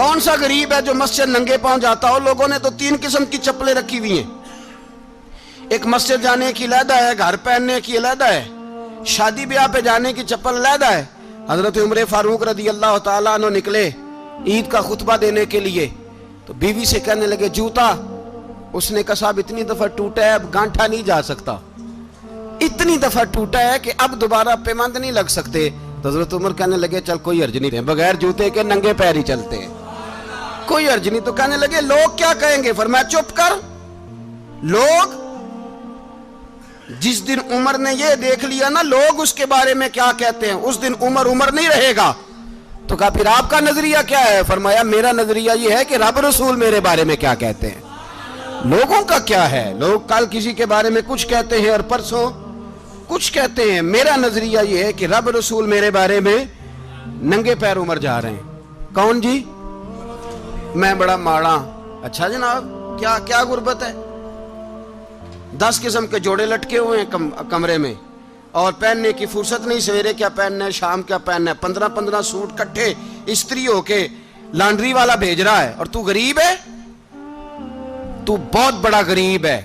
کون سا غریب ہے جو مسجد ننگے پاؤں جاتا ہو؟ لوگوں نے تو 3 قسم کی چپلیں رکھی ہوئی ہیں، ایک مسجد جانے کی علیحدہ ہے، گھر پہننے کی علیحدہ ہے، شادی بیاہ پہ جانے کی چپل علیحدہ ہے۔ حضرت عمر فاروق رضی اللہ تعالیٰ عنہ نکلے عید کا خطبہ دینے کے لیے، تو بیوی سے کہنے لگے جوتا، اس نے کہا صاحب اتنی دفعہ ٹوٹا ہے اب گانٹھا نہیں جا سکتا، اتنی دفعہ ٹوٹا ہے کہ اب دوبارہ پیمند نہیں لگ سکتے۔ تو حضرت عمر کہنے لگے چل کوئی حرج نہیں، بغیر جوتے کے ننگے پیر ہی چلتے ہیں، کوئی حرج نہیں۔ تو کہنے لگے لوگ کیا کہیں گے؟ فرمایا چپ کر، لوگ جس دن عمر نے یہ دیکھ لیا نا لوگ اس کے بارے میں کیا کہتے ہیں، اس دن عمر عمر نہیں رہے گا۔ تو کہا پھر آپ کا نظریہ کیا ہے؟ فرمایا میرا نظریہ یہ ہے کہ رب رسول میرے بارے میں کیا کہتے ہیں، لوگوں کا کیا ہے؟ لوگ کل کسی کے بارے میں کچھ کہتے ہیں اور پرسوں کچھ کہتے ہیں، میرا نظریہ یہ ہے کہ رب رسول میرے بارے میں ننگے پیر عمر جا رہے ہیں۔ کون جی؟ میں بڑا ماڑا۔ اچھا جناب، کیا کیا غربت ہے؟ 10 قسم کے جوڑے لٹکے ہوئے ہیں کمرے میں، اور پہننے کی فرصت نہیں، سویرے کیا پہننا ہے شام کیا پہننا ہے، 15 سوٹ کٹھے استری ہو کے لانڈری والا بھیج رہا ہے، اور تو غریب ہے، تو بہت بڑا غریب ہے۔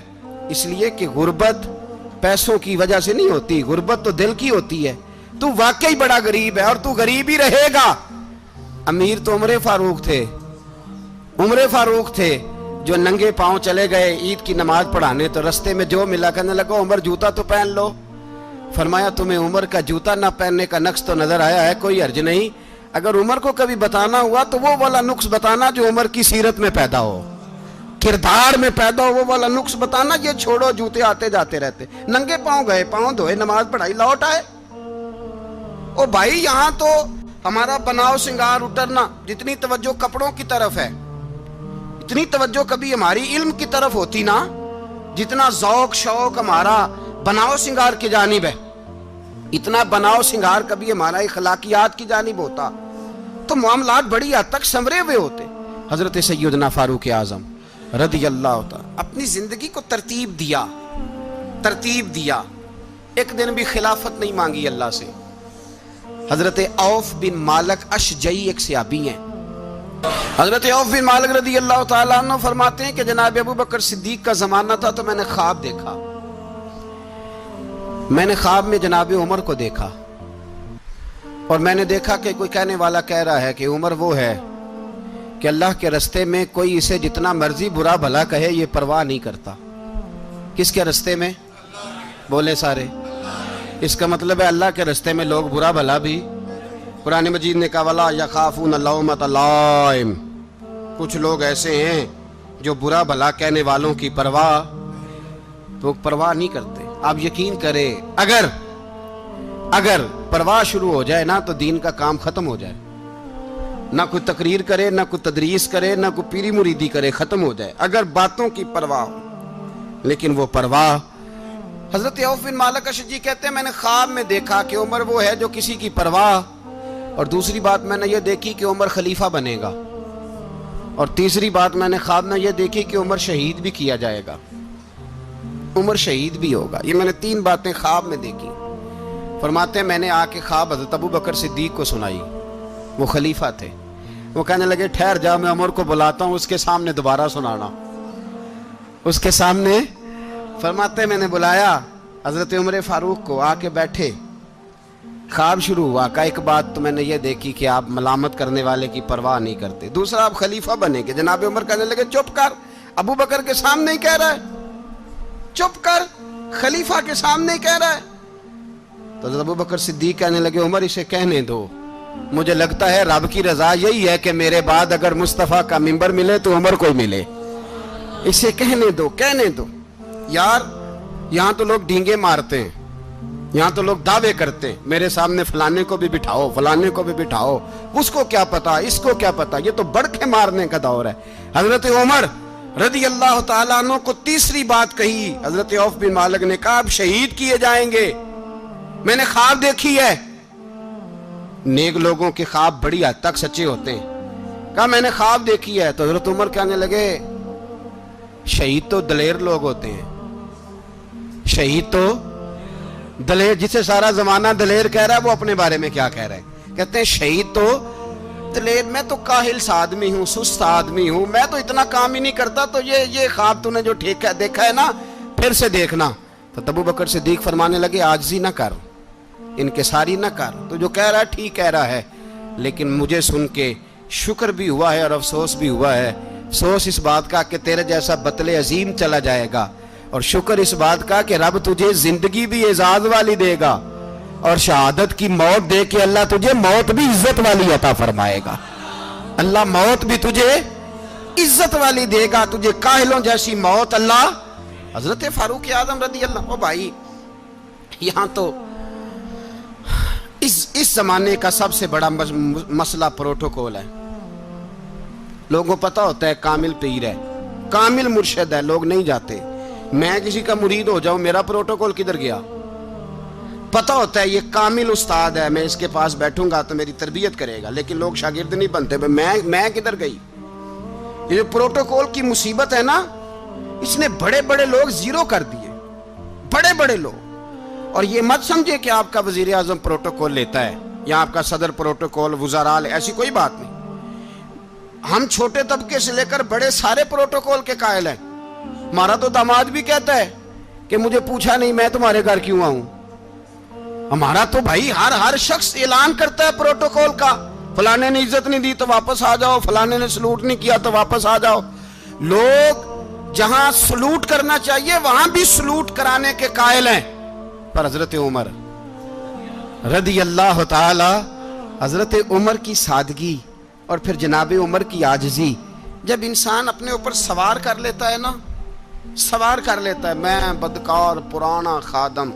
اس لیے کہ غربت پیسوں کی وجہ سے نہیں ہوتی، غربت تو دل کی ہوتی ہے۔ تو واقعی بڑا غریب ہے اور تو غریب ہی رہے گا۔ امیر تو عمر فاروق تھے، عمر فاروق تھے جو ننگے پاؤں چلے گئے عید کی نماز پڑھانے، تو رستے میں جو ملا کہنے لگا عمر جوتا تو پہن لو۔ فرمایا تمہیں عمر کا جوتا نہ پہننے کا نقص تو نظر آیا ہے، کوئی حرج نہیں، اگر عمر کو کبھی بتانا ہوا تو وہ والا نقص بتانا جو عمر کی سیرت میں پیدا ہو، کردار میں پیدا ہو، وہ والا نقص بتانا، یہ چھوڑو جوتے آتے جاتے رہتے۔ ننگے پاؤں گئے، پاؤں دھوئے، نماز پڑھائی، لوٹ آئے۔ او بھائی یہاں تو ہمارا بناؤ سنگار اترنا، جتنی توجہ کپڑوں کی طرف ہے اتنی توجہ کبھی ہماری علم کی طرف ہوتی نا، جتنا ذوق شوق ہمارا بناؤ سنگار کی جانب ہے، اتنا بناؤ سنگار کبھی ہمارا اخلاقیات کی جانب ہوتا تو معاملات بڑی حد تک سنورے ہوئے ہوتے۔ حضرت سیدنا فاروق اعظم رضی اللہ تعالی اپنی زندگی کو ترتیب دیا، ایک دن بھی خلافت نہیں مانگی اللہ سے۔ حضرت عوف بن مالک اشجعی ایک صحابی ہیں، حضرت عوف بن مالک رضی اللہ تعالیٰ عنہ فرماتے ہیں کہ جناب ابو بکر صدیق کا زمانہ تھا تو میں نے خواب دیکھا، میں نے خواب میں جناب عمر کو دیکھا، اور میں نے دیکھا کہ کوئی کہنے والا کہہ رہا ہے کہ عمر وہ ہے کہ اللہ کے رستے میں کوئی اسے جتنا مرضی برا بھلا کہے یہ پرواہ نہیں کرتا۔ کس کے رستے میں؟ بولے سارے۔ اس کا مطلب ہے اللہ کے رستے میں لوگ برا بھلا بھی، قرآن مجید نے کہا وَلَا يَخَافُونَ لَوْمَةَ لَائِمٍ، کچھ لوگ ایسے ہیں جو برا بھلا کہنے والوں کی پرواہ نہیں کرتے۔ آپ یقین کریں اگر پرواہ شروع ہو جائے نا تو دین کا کام ختم ہو جائے، نہ کوئی تقریر کرے، نہ کوئی تدریس کرے، نہ کوئی پیری مریدی کرے، ختم ہو جائے اگر باتوں کی پرواہ ہو۔ لیکن وہ پرواہ، حضرت عوف بن مالک اشجعی کہتے ہیں میں نے خواب میں دیکھا کہ عمر وہ ہے جو کسی کی پرواہ، اور دوسری بات میں نے یہ دیکھی کہ عمر خلیفہ بنے گا، اور تیسری بات میں نے خواب میں یہ دیکھی کہ عمر شہید بھی کیا جائے گا، عمر شہید بھی ہوگا۔ یہ میں نے 3 باتیں خواب میں دیکھی۔ فرماتے ہیں میں نے آ کے خواب حضرت ابو بکر صدیق کو سنائی، وہ خلیفہ تھے، وہ کہنے لگے ٹھہر جا میں عمر کو بلاتا ہوں، اس کے سامنے دوبارہ سنانا، اس کے سامنے۔ فرماتے ہیں میں نے بلایا حضرت عمر فاروق کو، آ کے بیٹھے، خواب شروع ہوا۔ کہا ایک بات تو میں نے یہ دیکھی کہ آپ ملامت کرنے والے کی پرواہ نہیں کرتے، دوسرا آپ خلیفہ بنے گے۔ جناب عمر کہنے لگے چپ کر، ابو بکر کے سامنے ہی کہہ رہا ہے، چپ کر، خلیفہ کے سامنے ہی کہہ رہا ہے۔ تو حضرت ابو بکر صدیق کہنے لگے عمر اسے کہنے دو، مجھے لگتا ہے رب کی رضا یہی ہے کہ میرے بعد اگر مصطفیٰ کا منبر ملے تو عمر کو ہی ملے، اسے کہنے دو۔ یار یہاں تو لوگ ڈینگے مارتے ہیں، یہاں تو لوگ دعوے کرتے ہیں میرے سامنے فلانے کو بھی بٹھاؤ، فلانے کو بھی بٹھاؤ، اس کو کیا پتا، اس کو کیا پتا، یہ تو بڑکے مارنے کا دور ہے۔ حضرت عمر رضی اللہ تعالیٰ عنہ کو تیسری بات کہی، حضرت عوف بن مالک نے کہا آپ شہید کیے جائیں گے، میں نے خواب دیکھی ہے۔ نیک لوگوں کے خواب بڑی حد تک سچے ہوتے ہیں۔ کہا میں نے خواب دیکھی ہے۔ تو حضرت عمر کہنے لگے شہید تو دلیر لوگ ہوتے ہیں، شہید تو دلیر، جسے سارا زمانہ دلیر کہہ رہا ہے وہ اپنے بارے میں کیا کہہ رہے ہیں؟ کہتے ہیں شہید تو اتلے میں تو کاہل سا آدمی ہوں، سست آدمی ہوں، میں تو اتنا کام ہی نہیں کرتا، تو یہ خواب تو نے جو دیکھا ہے نا پھر سے دیکھنا۔ تو ابو بکر صدیق فرمانے لگے عاجزی نہ کر، انکساری نہ کر، تو جو کہہ رہا ہے ٹھیک کہہ رہا ہے، لیکن مجھے سن کے شکر بھی ہوا ہے اور افسوس بھی ہوا ہے۔ افسوس اس بات کا کہ تیرے جیسا بطل عظیم چلا جائے گا، اور شکر اس بات کا کہ رب تجھے زندگی بھی اعزاز والی دے گا، اور شہادت کی موت دے کے اللہ تجھے موت بھی عزت والی عطا فرمائے گا۔ اللہ موت بھی تجھے عزت والی دے گا، تجھے کاہلوں جیسی موت اللہ۔ حضرت فاروق اعظم رضی اللہ، او بھائی یہاں تو اس زمانے کا سب سے بڑا مسئلہ پروٹوکول ہے۔ لوگوں پتہ ہوتا ہے کامل پیر ہے، کامل مرشد ہے، لوگ نہیں جاتے۔ میں کسی کا مرید ہو جاؤں، میرا پروٹوکول کدھر گیا؟ پتہ ہوتا ہے یہ کامل استاد ہے، میں اس کے پاس بیٹھوں گا تو میری تربیت کرے گا، لیکن لوگ شاگرد نہیں بنتے۔ میں کدھر گئی؟ یہ جو پروٹوکول کی مصیبت ہے نا، اس نے بڑے بڑے لوگ زیرو کر دیے، بڑے بڑے لوگ۔ اور یہ مت سمجھے کہ آپ کا وزیر اعظم پروٹوکول لیتا ہے یا آپ کا صدر پروٹوکول، وزراء، ایسی کوئی بات نہیں۔ ہم چھوٹے طبقے سے لے کر بڑے سارے پروٹوکول کے قائل ہیں۔ ہمارا تو داماد بھی کہتا ہے کہ مجھے پوچھا نہیں میں تمہارے گھر کیوں آؤں۔ ہمارا تو بھائی ہر شخص اعلان کرتا ہے پروٹوکول کا، فلانے نے عزت نہیں دی تو واپس آ جاؤ، فلانے نے سلوٹ نہیں کیا تو واپس آ جاؤ۔ لوگ جہاں سلوٹ کرنا چاہیے وہاں بھی سلوٹ کرانے کے قائل ہیں۔ پر حضرت عمر رضی اللہ تعالی، حضرت عمر کی سادگی اور پھر جناب عمر کی عاجزی، جب انسان اپنے اوپر سوار کر لیتا ہے نا، سوار کر لیتا ہے، میں بدکار پرانا خادم،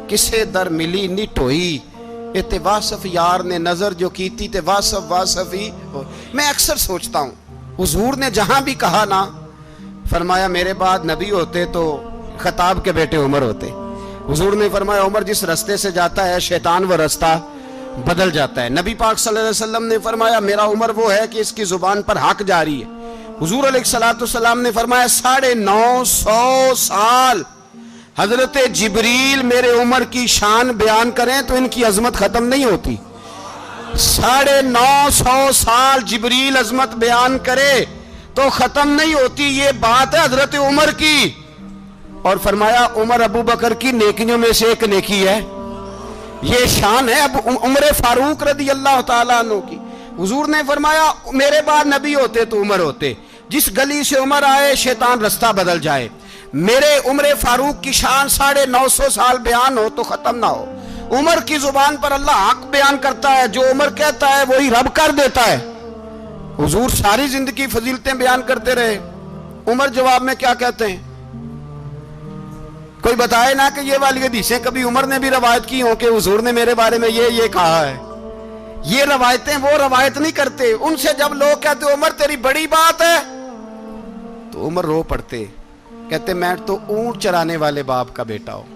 کسے در ملی نٹ ہوئی، تے واصف یار نے نظر جو کی تھی تے واصف ہی ہو۔ میں اکثر سوچتا ہوں حضور نے جہاں بھی کہا نا، فرمایا میرے بعد نبی ہوتے تو خطاب کے بیٹے عمر ہوتے۔ حضور نے فرمایا عمر جس رستے سے جاتا ہے شیطان وہ رستہ بدل جاتا ہے۔ نبی پاک صلی اللہ علیہ وسلم نے فرمایا میرا عمر وہ ہے کہ اس کی زبان پر حق جاری ہے۔ حضور علیہ السلام نے فرمایا 950 سال حضرت جبریل میرے عمر کی شان بیان کریں تو ان کی عظمت ختم نہیں ہوتی۔ 950 سال جبریل عظمت بیان کرے تو ختم نہیں ہوتی۔ یہ بات ہے حضرت عمر کی، اور فرمایا عمر ابو بکر کی نیکیوں میں سے ایک نیکی ہے۔ یہ شان ہے اب عمر فاروق رضی اللہ تعالیٰ عنہ کی۔ حضور نے فرمایا میرے بعد نبی ہوتے تو عمر ہوتے، جس گلی سے عمر آئے شیطان رستہ بدل جائے۔ میرے عمر فاروق کی شان 950 سال بیان ہو تو ختم نہ ہو۔ عمر کی زبان پر اللہ حق بیان کرتا ہے، جو عمر کہتا ہے وہی رب کر دیتا ہے۔ حضور ساری زندگی فضیلتیں بیان کرتے رہے، عمر جواب میں کیا کہتے ہیں؟ کوئی بتائے نا کہ یہ والی حدیثیں کبھی عمر نے بھی روایت کی ہوں کہ حضور نے میرے بارے میں یہ کہا ہے۔ یہ روایتیں وہ روایت نہیں کرتے، ان سے جب لوگ کہتے عمر تیری بڑی بات ہے تو عمر رو پڑتے، کہتے میں تو اونٹ چرانے والے باپ کا بیٹا ہوں،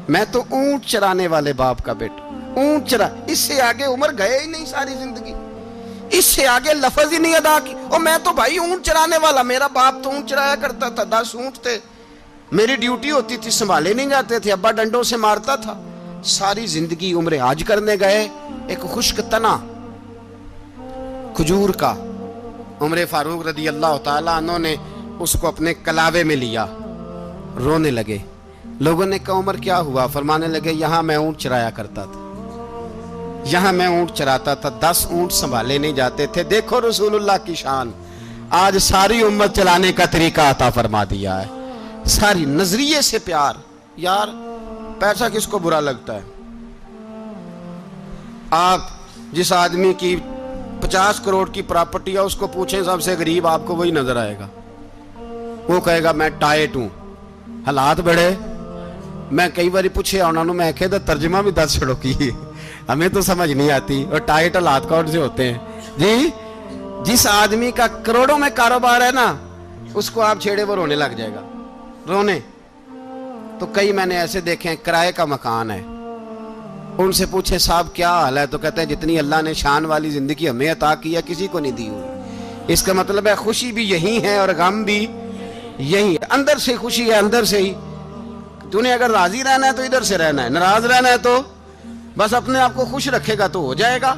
میں تو اونٹ چرانے والے باپ کا بیٹا، اونٹ چرا۔ اس سے آگے عمر گئے ہی نہیں ساری زندگی، اس سے آگے لفظ ہی نہیں ادا کی۔ اور میں تو بھائی اونٹ چرانے والا، میرا باپ تو اونٹ چرایا کرتا تھا، 10 اونٹ تھے، میری ڈیوٹی ہوتی تھی، سنبھالے نہیں جاتے تھے، ابا ڈنڈوں سے مارتا تھا۔ ساری زندگی عمر حج کرنے گئے، ایک خشک تنا کھجور کا عمر فاروق رضی اللہ تعالیٰ عنہ نے اس کو اپنے کلاوے میں لیا، رونے لگے۔ لوگوں نے کہا عمر کیا ہوا؟ فرمانے لگے یہاں میں اونٹ چرایا کرتا تھا، یہاں میں اونٹ چراتا تھا، 10 اونٹ سنبھالے نہیں جاتے تھے۔ دیکھو رسول اللہ کی شان، آج ساری امت چلانے کا طریقہ عطا فرما دیا ہے، ساری نظریے سے پیار۔ یار پیسہ کس کو برا لگتا ہے؟ آپ جس آدمی کی 50 کروڑ کی پراپرٹی ہے اس کو پوچھیں سب سے غریب، آپ کو وہی نظر آئے گا۔ وہ کہے گا میں ٹائٹ ہوں، حالات بڑے۔ میں کئی باری پوچھے انہوں نے، میں کہتا ترجمہ بھی 10 چھڑوں کی، ہمیں تو سمجھ نہیں آتی، اور ٹائٹ حالات کون سے ہوتے ہیں جی؟ جس آدمی کا کروڑوں میں کاروبار ہے نا، اس کو آپ چھیڑے وہ رونے لگ جائے گا، رونے۔ تو کئی میں نے ایسے دیکھے ہیں کرائے کا مکان ہے، ان سے پوچھے صاحب کیا حال ہے، تو کہتے ہیں جتنی اللہ نے شان والی زندگی ہمیں عطا کی ہے کسی کو نہیں دی ہوئی۔ اس کا مطلب ہے خوشی بھی یہی ہے اور غم بھی یہی ہے، اندر سے خوشی ہے، اندر سے ہی۔ تو نے اگر راضی رہنا ہے تو ادھر سے رہنا ہے، ناراض رہنا ہے تو بس اپنے آپ کو خوش رکھے گا تو ہو جائے گا۔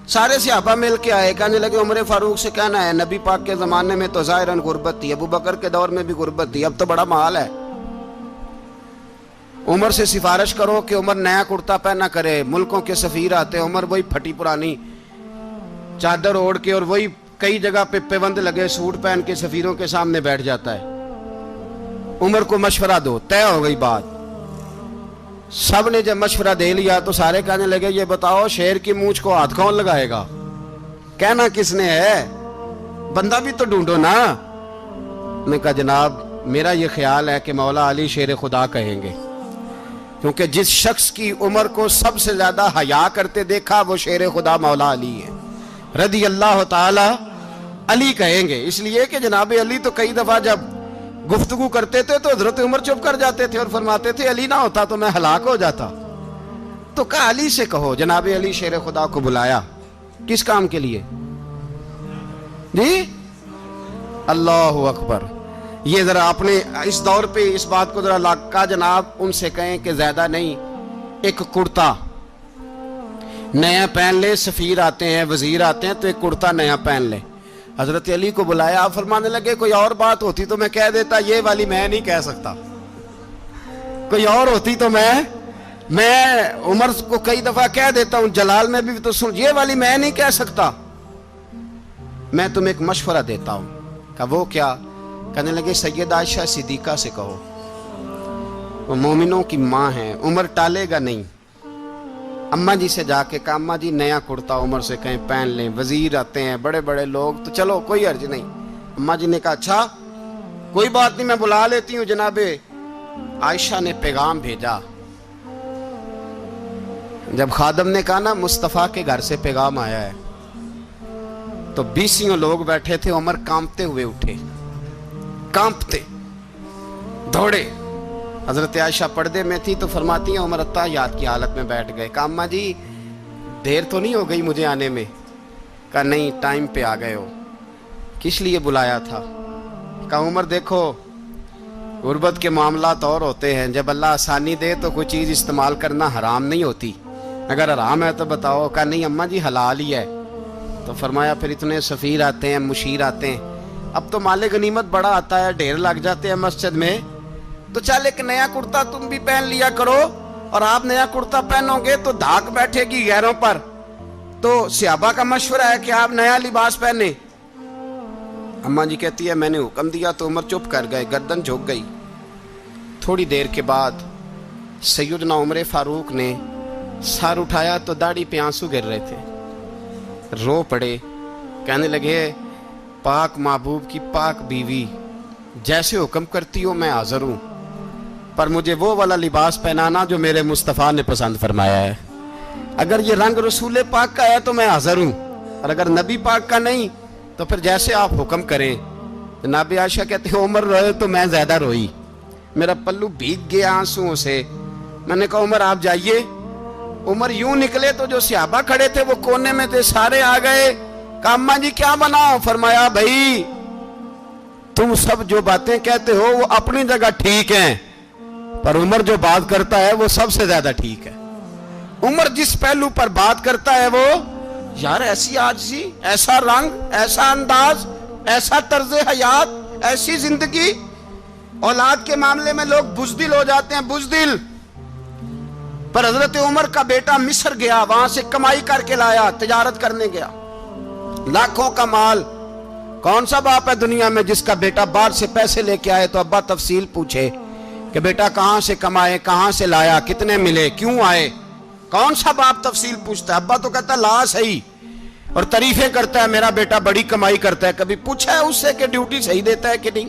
سارے صحابہ مل کے آئے، کہنے لگے عمر فاروق سے کہنا ہے نبی پاک کے زمانے میں تو ظاہراً غربت تھی، ابو بکر کے دور میں بھی غربت تھی، اب تو بڑا محال ہے، عمر سے سفارش کرو کہ عمر نیا کرتا پہنا کرے۔ ملکوں کے سفیر آتے، عمر وہی پھٹی پرانی چادر اوڑھ کے اور وہی کئی جگہ پہ پیوند لگے سوٹ پہن کے سفیروں کے سامنے بیٹھ جاتا ہے۔ عمر کو مشورہ دو، طے ہو گئی بات۔ سب نے جب مشورہ دے لیا تو سارے کہنے لگے یہ بتاؤ شیر کی مونچھ کو ہاتھ کون لگائے گا؟ کہنا کس نے ہے؟ بندہ بھی تو ڈھونڈو نا۔ نے کہا جناب میرا یہ خیال ہے کہ مولا علی شیر خدا کہیں گے، کیونکہ جس شخص کی عمر کو سب سے زیادہ حیا کرتے دیکھا وہ شیر خدا مولا علی ہے رضی اللہ تعالی علی کہیں گے، اس لیے کہ جناب علی تو کئی دفعہ جب گفتگو کرتے تھے تو حضرت عمر چپ کر جاتے تھے اور فرماتے تھے علی نہ ہوتا تو میں ہلاک ہو جاتا۔ تو کہا علی سے کہو۔ جناب علی شیر خدا کو بلایا، کس کام کے لیے؟ جی اللہ اکبر۔ یہ ذرا اپنے اس دور پہ اس بات کو ذرا لاکا جناب ان سے کہیں کہ زیادہ نہیں، ایک کرتا نیا پہن لے، سفیر آتے ہیں وزیر آتے ہیں تو ایک کرتا نیا پہن لے۔ حضرت علی کو بلایا، آپ فرمانے لگے کوئی اور بات ہوتی تو میں کہہ دیتا، یہ والی میں نہیں کہہ سکتا، کوئی اور ہوتی تو میں عمر کو کئی دفعہ کہہ دیتا ہوں، جلال میں بھی تو سن، یہ والی میں نہیں کہہ سکتا، میں تمہیں ایک مشورہ دیتا ہوں۔ کہا وہ کیا؟ کہنے لگے سید عائشہ صدیقہ سے کہو، وہ مومنوں کی ماں ہیں، عمر ٹالے گا نہیں۔ اماں جی سے جا کے کہا اماں جی نیا کرتا عمر سے کہیں پہن لیں، وزیر آتے ہیں بڑے بڑے لوگ تو چلو کوئی عرض نہیں۔ اماں جی نے کہا اچھا کوئی بات نہیں میں بلا لیتی ہوں۔ جناب عائشہ نے پیغام بھیجا، جب خادم نے کہا نا مصطفیٰ کے گھر سے پیغام آیا ہے تو 20 لوگ بیٹھے تھے، عمر کانپتے ہوئے اٹھے، کانپتے دوڑے۔ حضرت عائشہ پردے میں تھی تو فرماتی ہیں عمر اتحیات کی حالت میں بیٹھ گئے۔ کہا اماں جی دیر تو نہیں ہو گئی مجھے آنے میں؟ کہا نہیں ٹائم پہ آ گئے ہو۔ کس لیے بلایا تھا؟ کہا عمر دیکھو غربت کے معاملات اور ہوتے ہیں، جب اللہ آسانی دے تو کوئی چیز استعمال کرنا حرام نہیں ہوتی، اگر حرام ہے تو بتاؤ۔ کہا نہیں اماں جی حلال ہی ہے۔ تو فرمایا پھر اتنے سفیر آتے ہیں مشیر آتے ہیں، اب تو مال غنیمت بڑا آتا ہے، ڈھیر لگ جاتے ہیں مسجد میں، تو چل ایک نیا کرتا تم بھی پہن لیا کرو، اور آپ نیا کرتا پہنو گے تو دھاک بیٹھے گی غیروں پر۔ تو صحابہ کا مشورہ ہے کہ آپ نیا لباس پہنے۔ اماں جی کہتی ہے میں نے حکم دیا تو عمر چپ کر گئے، گردن جھک گئی۔ تھوڑی دیر کے بعد سیدنا عمر فاروق نے سر اٹھایا تو داڑھی پہ آنسو گر رہے تھے، رو پڑے، کہنے لگے پاک محبوب کی پاک بیوی جیسے حکم کرتی ہو میں حاضر ہوں، پر مجھے وہ والا لباس پہنانا جو میرے مصطفیٰ نے پسند فرمایا ہے، اگر یہ رنگ رسول پاک کا ہے تو میں حاضر ہوں، اور اگر نبی پاک کا نہیں تو پھر جیسے آپ حکم کریں۔ جناب عائشہ کہتے ہیں عمر روئے تو میں زیادہ روئی، میرا پلو بھیگ گیا آنسوؤں سے۔ میں نے کہا عمر آپ جائیے۔ عمر یوں نکلے تو جو صحابہ کھڑے تھے وہ کونے میں تھے، سارے آ گئے۔ کہا اماں جی کیا بناؤ؟ فرمایا بھائی تم سب جو باتیں کہتے ہو وہ اپنی جگہ ٹھیک ہیں، پر عمر جو بات کرتا ہے وہ سب سے زیادہ ٹھیک ہے۔ عمر جس پہلو پر بات کرتا ہے وہ یار ایسی عاجزی، ایسا رنگ، ایسا انداز، ایسا طرز حیات، ایسی زندگی۔ اولاد کے معاملے میں لوگ بزدل ہو جاتے ہیں، بزدل، پر حضرت عمر کا بیٹا مصر گیا، وہاں سے کمائی کر کے لایا، تجارت کرنے گیا، لاکھوں کا مال۔ کون سا باپ ہے دنیا میں جس کا بیٹا باہر سے پیسے لے کے آئے تو ابا تفصیل پوچھے کہ بیٹا کہاں سے کمائے، کہاں سے لایا، کتنے ملے، کیوں آئے؟ کون سا باپ تفصیل پوچھتا ہے؟ ابا تو کہتا ہے لا صحیح، اور تعریفیں کرتا ہے میرا بیٹا بڑی کمائی کرتا ہے۔ کبھی پوچھا ہے اس سے کہ ڈیوٹی صحیح دیتا ہے کہ نہیں؟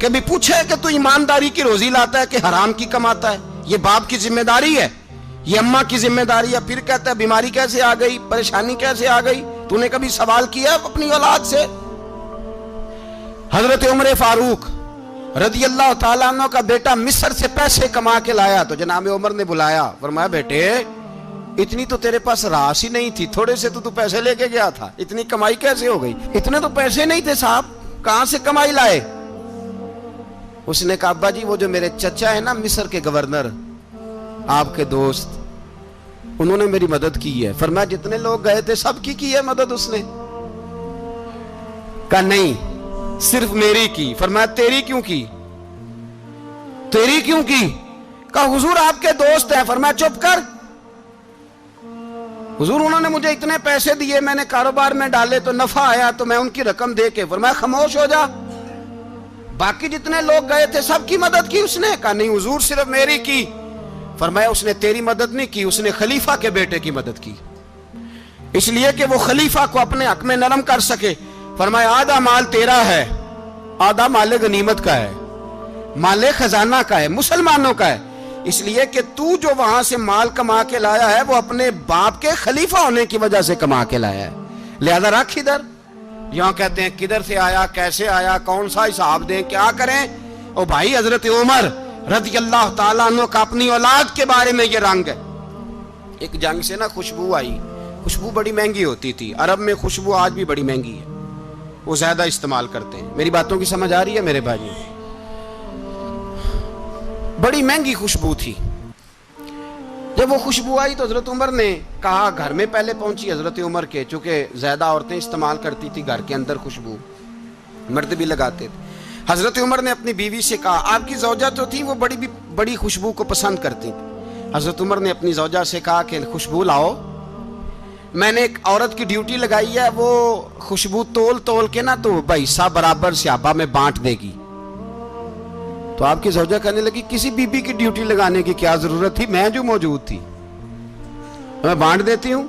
کبھی پوچھا ہے کہ تو ایمانداری کی روزی لاتا ہے کہ حرام کی کماتا ہے؟ یہ باپ کی ذمہ داری ہے، یہ اماں کی ذمہ داری ہے۔ پھر کہتا ہے بیماری کیسے آ گئی، پریشانی کیسے آ گئی؟ تو نے کبھی سوال کیا اپنی اولاد سے؟ حضرت عمر فاروق رضی اللہ تعالیٰ عنہ کا بیٹا مصر سے پیسے کما کے لایا تو جناب عمر نے بلایا، فرمایا بیٹے اتنی تو تیرے پاس راس ہی نہیں تھی، تھوڑے سے تو پیسے لے کے گیا تھا، اتنی کمائی کیسے ہو گئی؟ اتنے تو پیسے نہیں تھے صاحب، کہاں سے کمائی لائے؟ اس نے کہا ابا جی وہ جو میرے چچا ہے نا مصر کے گورنر، آپ کے دوست، انہوں نے میری مدد کی ہے. فرمایا جتنے لوگ گئے تھے سب کی ہے مدد اس نے؟ کہا نہیں صرف میری کی. فرمایا تیری کیوں کی؟ تیری کیوں کی؟ کہا حضور آپ کے دوست ہیں. فرمایا چپ کر حضور انہوں نے مجھے اتنے پیسے دیے, میں نے کاروبار میں ڈالے تو نفع آیا تو میں ان کی رقم دے کے. فرمایا خاموش ہو جا, باقی جتنے لوگ گئے تھے سب کی مدد کی اس نے؟ کہا نہیں حضور صرف میری کی. فرمایا اس نے تیری مدد نہیں کی, اس نے خلیفہ کے بیٹے کی مدد کی, اس لیے کہ وہ خلیفہ کو اپنے حق میں نرم کر سکے. فرمایا آدھا مال تیرا ہے, آدھا مال غنیمت کا ہے, مال خزانہ کا ہے, مسلمانوں کا ہے, اس لیے کہ تو جو وہاں سے مال کما کے لایا ہے وہ اپنے باپ کے خلیفہ ہونے کی وجہ سے کما کے لایا ہے, لہذا رکھ ادھر. یہاں کہتے ہیں کدھر سے آیا, کیسے آیا, کون سا حساب دیں, کیا کریں؟ او بھائی حضرت عمر رضی اللہ تعالیٰ عنہ کا اپنی اولاد کے بارے میں یہ رنگ ہے. ایک جنگ سے نا خوشبو آئی, خوشبو بڑی مہنگی ہوتی تھی, عرب میں خوشبو آج بھی بڑی مہنگی ہے, وہ زیادہ استعمال کرتے ہیں. میری باتوں کی سمجھ آ رہی ہے میرے بھائی؟ بڑی مہنگی خوشبو تھی. جب وہ خوشبو آئی تو حضرت عمر نے کہا, گھر میں پہلے پہنچی حضرت عمر کے, چونکہ زیادہ عورتیں استعمال کرتی تھی گھر کے اندر خوشبو, مرد بھی لگاتے تھے. حضرت عمر نے اپنی بیوی سے کہا, آپ کی زوجہ تو تھی وہ بڑی خوشبو کو پسند کرتی تھی. حضرت عمر نے اپنی زوجہ سے کہا کہ خوشبو لاؤ, میں نے ایک عورت کی ڈیوٹی لگائی ہے, وہ خوشبو تول کے نا تو حصہ برابر صحابہ میں بانٹ دے گی. تو آپ کی زوجہ کہنے لگی کسی بی بی کی ڈیوٹی لگانے کی کیا ضرورت تھی, میں جو موجود تھی میں بانٹ دیتی ہوں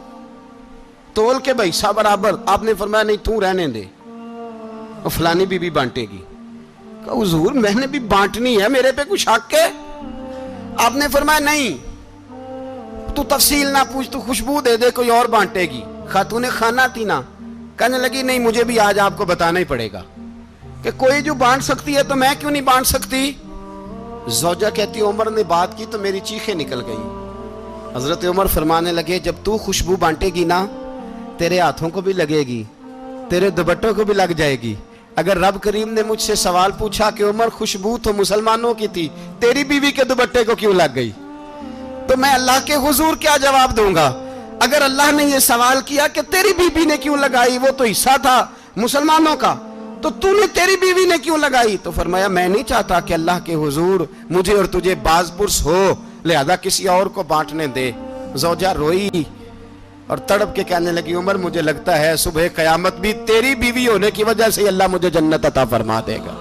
تول کے حصہ برابر. آپ نے فرمایا نہیں تو رہنے دے, اور فلانی بی بی بانٹے گی. کہا حضور میں نے بھی بانٹنی ہے, میرے پہ کچھ حق ہے؟ آپ نے فرمایا نہیں تو تفصیل نہ پوچھ, تو خوشبو دے دے, کوئی اور بانٹے گی. خاتون خانہ تھی نا, کہنے لگی نہیں مجھے بھی آج آپ کو بتانا ہی پڑے گا کہ کوئی جو بانٹ سکتی ہے تو میں کیوں نہیں بانٹ سکتی. زوجہ کہتی عمر نے بات کی تو میری چیخیں نکل گئی. حضرت عمر فرمانے لگے جب تو خوشبو بانٹے گی نا تیرے ہاتھوں کو بھی لگے گی, تیرے دوپٹوں کو بھی لگ جائے گی. اگر رب کریم نے مجھ سے سوال پوچھا کہ عمر خوشبو تو مسلمانوں کی تھی, تیری بیوی کے دوپٹے کو کیوں لگ گئی, تو میں اللہ کے حضور کیا جواب دوں گا؟ اگر اللہ نے یہ سوال کیا کہ تیری بیوی نے کیوں لگائی, وہ تو حصہ تھا مسلمانوں کا, تو تو نے تیری بیوی نے کیوں لگائی؟ تو فرمایا میں نہیں چاہتا کہ اللہ کے حضور مجھے اور تجھے باز پرس ہو, لہذا کسی اور کو بانٹنے دے. زوجہ روئی اور تڑپ کے کہنے لگی عمر مجھے لگتا ہے صبح قیامت بھی تیری بیوی ہونے کی وجہ سے اللہ مجھے جنت عطا فرما دے گا,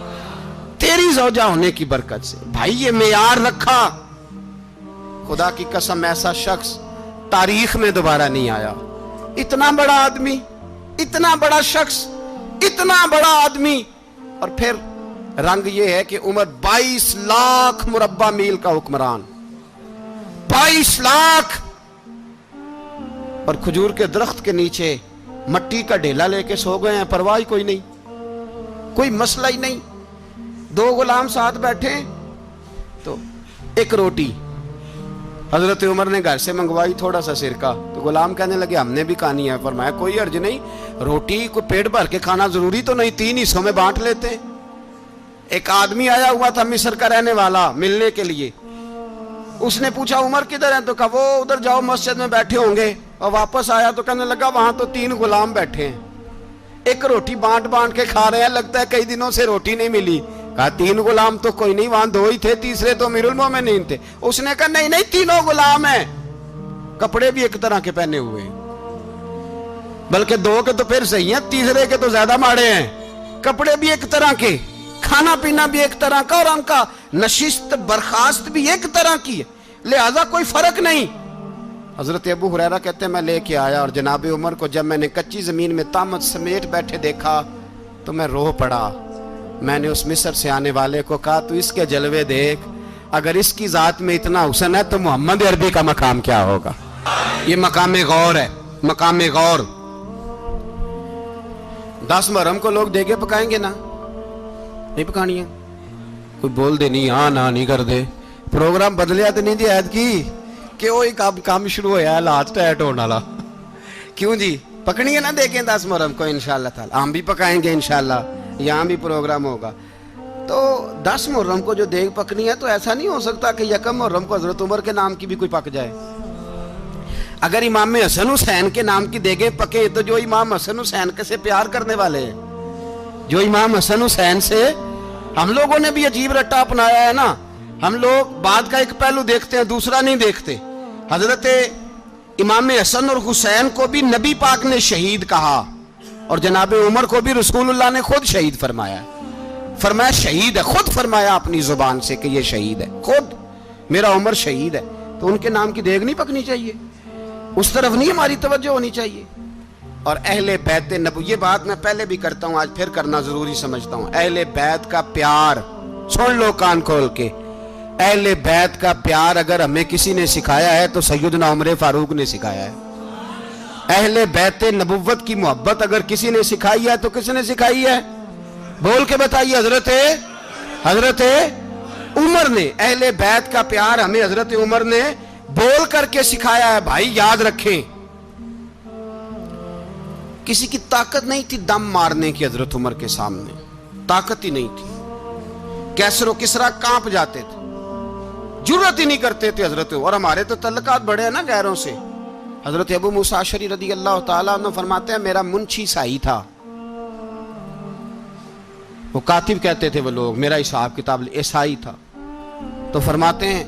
تیری زوجہ ہونے کی برکت سے. بھائی یہ معیار رکھا, خدا کی قسم ایسا شخص تاریخ میں دوبارہ نہیں آیا. اتنا بڑا آدمی, اتنا بڑا شخص, اتنا بڑا آدمی, اور پھر رنگ یہ ہے کہ عمر 22 لاکھ مربع میل کا حکمران, 22 لاکھ, اور کھجور کے درخت کے نیچے مٹی کا ڈھیلا لے کے سو گئے ہیں, پرواہ کوئی نہیں, کوئی مسئلہ ہی نہیں. 2 غلام ساتھ بیٹھے تو ایک روٹی حضرت عمر نے گھر سے منگوائی, تھوڑا سا سرکہ, تو غلام کہنے لگے ہم نے بھی کھانی ہے. فرمایا کوئی حرج نہیں, روٹی کو پیٹ بھر کے کھانا ضروری تو نہیں, 3 حصوں میں بانٹ لیتے ہیں. ایک آدمی آیا ہوا تھا مصر کا رہنے والا ملنے کے لیے, اس نے پوچھا عمر کدھر ہیں, تو کہا وہ ادھر جاؤ مسجد میں بیٹھے ہوں گے. اور واپس آیا تو کہنے لگا وہاں تو 3 غلام بیٹھے ہیں, ایک روٹی بانٹ کے کھا رہے ہیں, لگتا ہے کئی دنوں سے روٹی نہیں ملی. کہا 3 غلام تو کوئی نہیں, وہاں 2 ہی تھے, تیسرے تو امیر المومنین تھے. اس نے کہا نہیں 3 غلام ہیں, کپڑے بھی ایک طرح کے پہنے ہوئے, بلکہ 2 کے تو پھر صحیح ہیں, تیسرے کے تو زیادہ ماڑے ہیں. کپڑے بھی ایک طرح کے, کھانا پینا بھی ایک طرح کا, اور ان کا نشست برخاست بھی ایک طرح کی ہے, لہذا کوئی فرق نہیں. حضرت ابو ہریرہ کہتے ہیں میں لے کے آیا, اور جناب عمر کو جب میں نے کچی زمین میں تامت سمیٹ بیٹھے دیکھا تو میں رو پڑا. میں نے اس مصر سے آنے والے کو کہا تو اس کے جلوے دیکھ, اگر اس کی ذات میں اتنا حسن ہے تو محمد عربی کا مقام کیا ہوگا. یہ مقام غور ہے, مقام غور. 10 محرم کو لوگ دیگے پکائیں گے نا, نہیں پکانی ہے, کوئی بول دے نہیں, ہاں نہ نہیں کر دے, پروگرام بدلیا تو نہیں دی عید کی کہ وہ ایک کام شروع ہویا ہے لات ٹیٹ ہونے والا. کیوں جی, پکنی ہے نا دیکھیں 10 محرم کو انشاءاللہ تعالی, ہم بھی پکائیں گے انشاءاللہ, یہاں بھی پروگرام ہوگا. تو 10 محرم کو جو دیگ پکنی ہے تو ایسا نہیں ہو سکتا کہ 1 محرم کو حضرت عمر کے نام کی بھی کوئی پک جائے. اگر امام حسن حسین کے نام کی دیگیں پکے تو جو امام حسن حسین سے پیار کرنے والے ہیں، جو امام حسن حسین سے، ہم لوگوں نے بھی عجیب رٹا اپنایا ہے نا، ہم لوگ بات کا ایک پہلو دیکھتے ہیں دوسرا نہیں دیکھتے۔ حضرت امام حسن اور حسین کو بھی نبی پاک نے شہید کہا، اور جناب عمر کو بھی رسول اللہ نے خود شہید فرمایا، فرمایا شہید ہے، خود فرمایا اپنی زبان سے کہ یہ شہید ہے، خود میرا عمر شہید ہے۔ تو ان کے نام کی دیگ نہیں پکنی چاہیے، اس طرف نہیں ہماری توجہ ہونی چاہیے۔ اور اہل بیت نبوت، یہ بات میں پہلے بھی کرتا ہوں، آج پھر کرنا ضروری سمجھتا ہوں، اہل بیت کا پیار، سن لو کان کھول کے، اہل بیت کا پیار اگر ہمیں کسی نے سکھایا ہے تو سیدنا عمر فاروق نے سکھایا ہے۔ اہل بیت نبوت کی محبت اگر کسی نے سکھائی ہے تو کس نے سکھائی ہے؟ بول کے بتائیے، حضرت عمر نے۔ اہل بیت کا پیار ہمیں حضرت عمر نے بول کر کے سکھایا ہے۔ بھائی یاد رکھیں، کسی کی طاقت نہیں تھی دم مارنے کی حضرت عمر کے سامنے، طاقت ہی نہیں تھی۔ کیسر و کسرا کانپ جاتے تھے، جرأت ہی نہیں کرتے تھے حضرت عمر۔ اور ہمارے تو تعلقات بڑے ہیں نا غیروں سے۔ حضرت ابو موسیٰ اشعری رضی اللہ تعالیٰ عنہ فرماتے ہیں میرا منشی سائی تھا، وہ کاتب کہتے تھے وہ لوگ، میرا حساب کتاب عیسائی تھا۔ تو فرماتے ہیں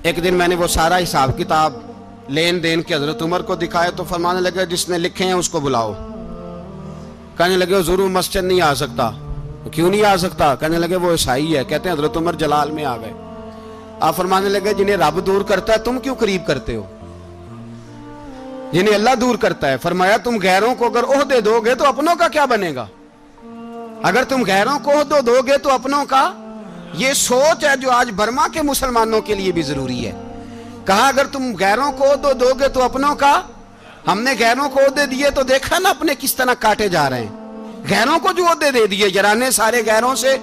ایک دن میں نے وہ سارا حساب کتاب لین دین کے حضرت عمر کو دکھائے تو فرمانے لگے جس نے لکھے ہیں اس کو بلاؤ۔ کہنے لگے حضور مسجد نہیں آ سکتا۔ کیوں نہیں آ سکتا؟ کہنے لگے وہ عیسائی ہے۔ کہتے ہیں حضرت عمر جلال میں آ گئے۔ آپ فرمانے لگے جنہیں رب دور کرتا ہے تم کیوں قریب کرتے ہو؟ جنہیں اللہ دور کرتا ہے۔ فرمایا تم غیروں کو اگر عہدے دو گے تو اپنوں کا کیا بنے گا؟ اگر تم غیروں کو عہدے دو گے تو اپنوں کا، یہ سوچ ہے جو آج برما کے مسلمانوں کے لیے بھی ضروری ہے۔ کہا اگر تم غیروں کو عہدے دو گے تو اپنوں کا۔ ہم نے غیروں کو عہدے دیے تو دیکھا نا اپنے کس طرح کاٹے جا رہے ہیں۔ غیروں کو جو عہدے دے دیے یارانے سارے غیروں سے،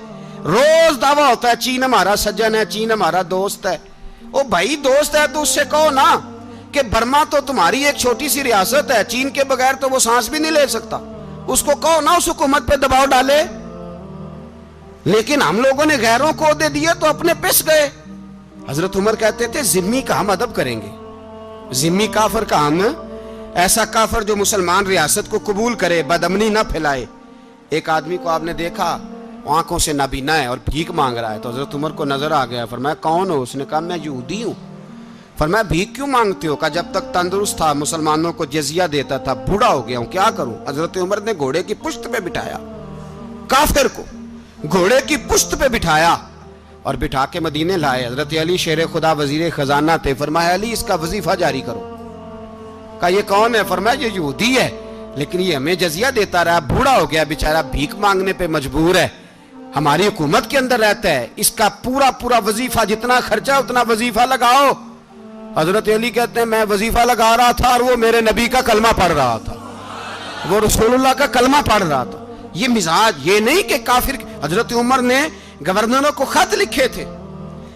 روز دعویٰ ہوتا ہے چین ہمارا سجن ہے، چین ہمارا دوست ہے۔ او بھائی دوست ہے تو اس سے کہو نا کہ برما تو تمہاری ایک چھوٹی سی ریاست ہے، چین کے بغیر تو وہ سانس بھی نہیں لے سکتا، اس کو کہو نا اس حکومت پہ دباؤ ڈالے۔ لیکن ہم لوگوں نے غیروں کو عہدے دیے تو اپنے پس گئے۔ حضرت عمر کہتے تھے ذمی کا ہم ادب کریں گے، ذمی کافر کا ہم، ایسا کافر جو مسلمان ریاست کو قبول کرے، بدامنی نہ پھیلائے۔ ایک آدمی کو آپ نے دیکھا آنکھوں سے نابینا ہے اور بھیک مانگ رہا ہے، تو حضرت عمر کو نظر آ گیا، فرمایا کون ہو؟ اس نے کہا میں یہودی ہوں۔ فرمایا بھیک کیوں مانگتے ہو؟ کہا جب تک تندرست تھا مسلمانوں کو جزیہ دیتا تھا، بوڑھا ہو گیا ہوں کیا کروں؟ حضرت عمر نے گھوڑے کی پشت پہ بٹھایا، کافر کو گھوڑے کی پشت پہ بٹھایا اور بٹھا کے مدینے لائے۔ حضرت علی شیر خدا وزیر خزانہ تھے، فرمایا علی اس کا وظیفہ جاری کرو۔ کہا یہ کون ہے؟ فرمایا یہ یہودی ہے لیکن یہ ہمیں جزیہ دیتا رہا، بوڑھا ہو گیا بیچارہ، بھیک مانگنے پہ مجبور ہے، ہماری حکومت کے اندر رہتا ہے، اس کا پورا وظیفہ جتنا خرچہ اتنا وظیفہ لگاؤ۔ حضرت علی کہتے ہیں میں وظیفہ لگا رہا تھا اور وہ میرے نبی کا کلمہ پڑھ رہا تھا، وہ رسول اللہ کا کلمہ پڑھ رہا تھا۔ یہ مزاج، یہ نہیں کہ کافر۔ حضرت عمر نے گورنروں کو خط لکھے تھے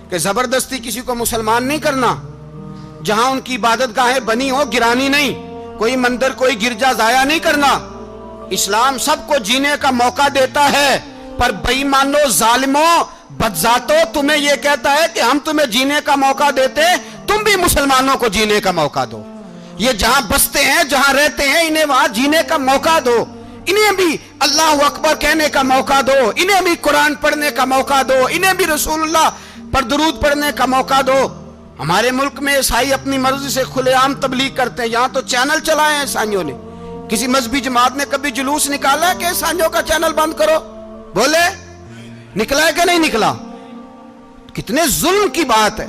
کہ زبردستی کسی کو مسلمان نہیں کرنا، جہاں ان کی عبادت گاہیں بنی ہو گرانی نہیں، کوئی مندر کوئی گرجا ضائع نہیں کرنا۔ اسلام سب کو جینے کا موقع دیتا ہے، پر بے ایمانو ظالموں بدذاتوں تمہیں یہ کہتا ہے کہ ہم تمہیں جینے کا موقع دیتے، تم بھی مسلمانوں کو جینے کا موقع دو۔ یہ جہاں بستے ہیں جہاں رہتے ہیں انہیں وہاں جینے کا موقع دو، انہیں بھی اللہ اکبر کہنے کا موقع دو، انہیں بھی قرآن پڑھنے کا موقع دو، انہیں بھی رسول اللہ پر درود پڑھنے کا موقع دو۔ ہمارے ملک میں عیسائی اپنی مرضی سے کھلے عام تبلیغ کرتے ہیں، یہاں تو چینل چلائے ہیں عیسائیوں نے۔ کسی مذہبی جماعت نے کبھی جلوس نکالا ہے کہ عیسائیوں کا چینل بند کرو؟ بولے نکلا ہے کہ نہیں نکلا؟ کتنے ظلم کی بات ہے۔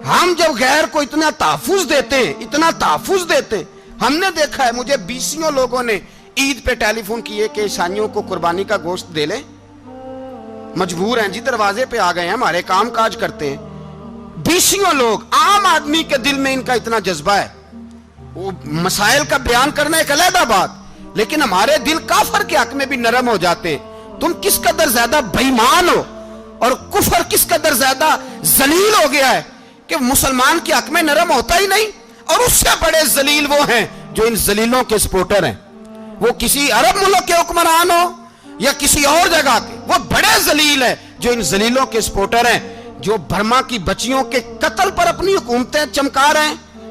ہم جب غیر کو اتنا تحفظ دیتے ہیں، اتنا تحفظ دیتے ہیں، ہم نے دیکھا ہے، مجھے بیسیوں لوگوں نے عید پہ ٹیلی فون کیے کہ عیسائیوں کو قربانی کا گوشت دے لیں، مجبور ہیں جی، دروازے پہ آ گئے ہیں، ہمارے کام کاج کرتے ہیں۔ بیسیوں لوگ، عام آدمی کے دل میں ان کا اتنا جذبہ ہے، وہ مسائل کا بیان کرنا ایک علیحدہ بات، لیکن ہمارے دل کافر کے حق میں بھی نرم ہو جاتے ہیں۔ تم کس قدر زیادہ بے ایمان ہو اور کفر کس قدر زیادہ ذلیل ہو گیا ہے کہ مسلمان کے حق میں نرم ہوتا ہی نہیں۔ اور اس سے بڑے ذلیل وہ ہیں جو ان ذلیلوں کے سپورٹر ہیں، وہ کسی عرب ملک کے حکمران ہو یا کسی اور جگہ کے، وہ بڑے ذلیل ہیں جو ان ذلیلوں کے سپورٹر ہیں، جو برما کی بچیوں کے قتل پر اپنی حکومتیں چمکا رہے ہیں،